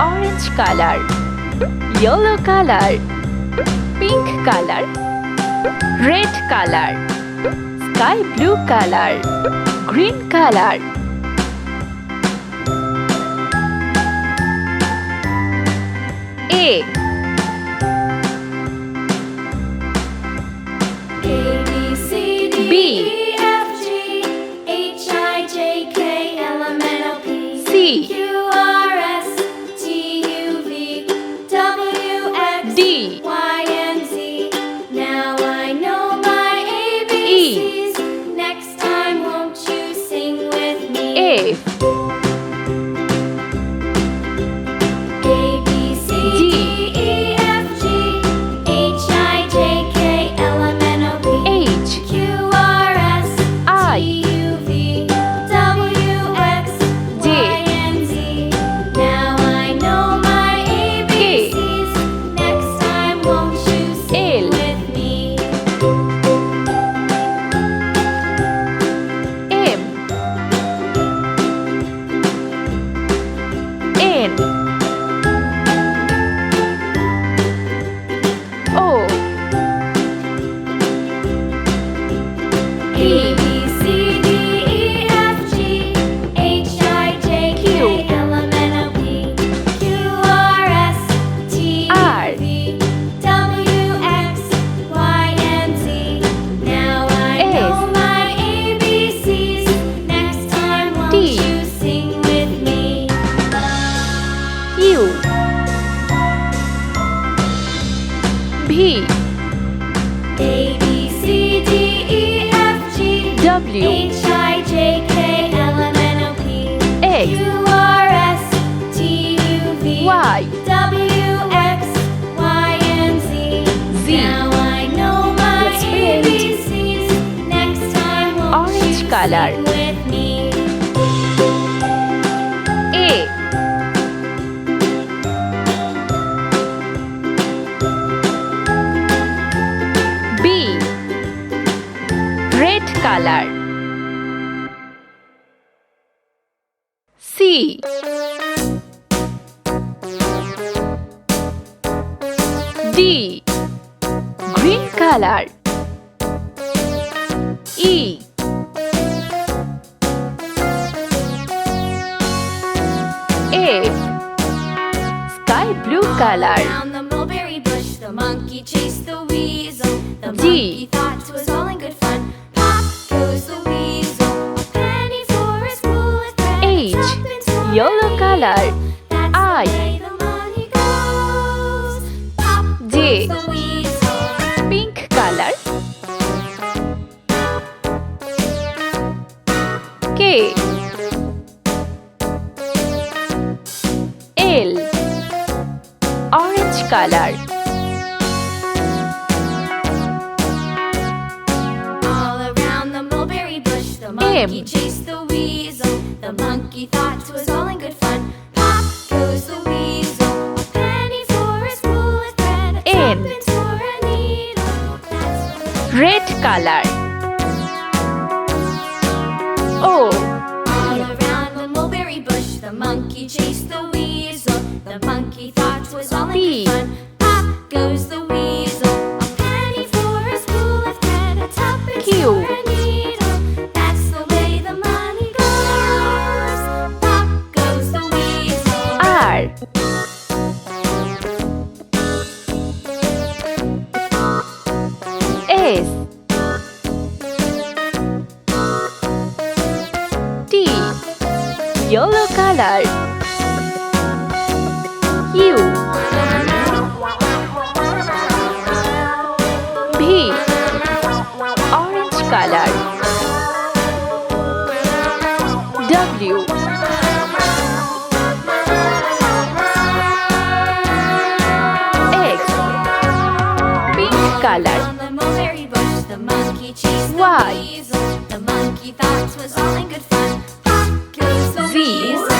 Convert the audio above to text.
orange color, yellow color, pink color, red color, sky blue color, green color. A. B. C. D. Now I know my ABCs. Next time, won't you sing with me? F. A, B, C, D, E, F, G, H, I, J, K, L, M, N, O, P, H. Q, R, S, I. T, U, V, W, X, J. Y, and Z. Now I know my ABCs. Next time, won't you sing L. with me? M. N. O. A, B, C, D, E, F, G, H, I, J, K, L, M, N, O, P, Q, R, S, T, R. U, V, W, X, Y, and Z. Now I know my ABCs. Next time, won't T. you sing with me? U. V. A, B, C, D, E, F, G, W. H, I, J, K, L, M, N, O, P, X. Q, R, S, T, U, V, Y. W, X, Y, and Z. Z. Now I know my Let's paint. ABCs. Next time, won't Orange you color. sing with me? A. B. Red color. C. D. Green color. E. F. Sky blue color. Around the mulberry bush, the monkey chased the weasel. The G. monkey thought it was all in good fun. Pop goes the weasel. A penny for a spool of thread. H. Tuppence for a Yellow color. needle. That's I. the way the money goes. Pop J. goes the weasel. Pink color. K. L. Orange color. All around the mulberry bush, the monkey M. chased the weasel. The monkey thought it was all in good fun. Pop goes the weasel. A penny for a spool of thread. A N. tuppence for a needle. That's Red color. O. all around the mulberry bush. The monkey chased the weasel. The monkey thought it was all in P. good fun. Pop goes the weasel. A penny for a spool of thread. A tuppence Q. for a needle. That's the way the money goes. Pop goes the weasel. R. S. T. Yellow color. U. V. Orange color. W. X. Pink color. On the mulberry bush, the monkey chased the Y. weasel. The monkey thought it was all in good fun. Pop goes the Z. weasel.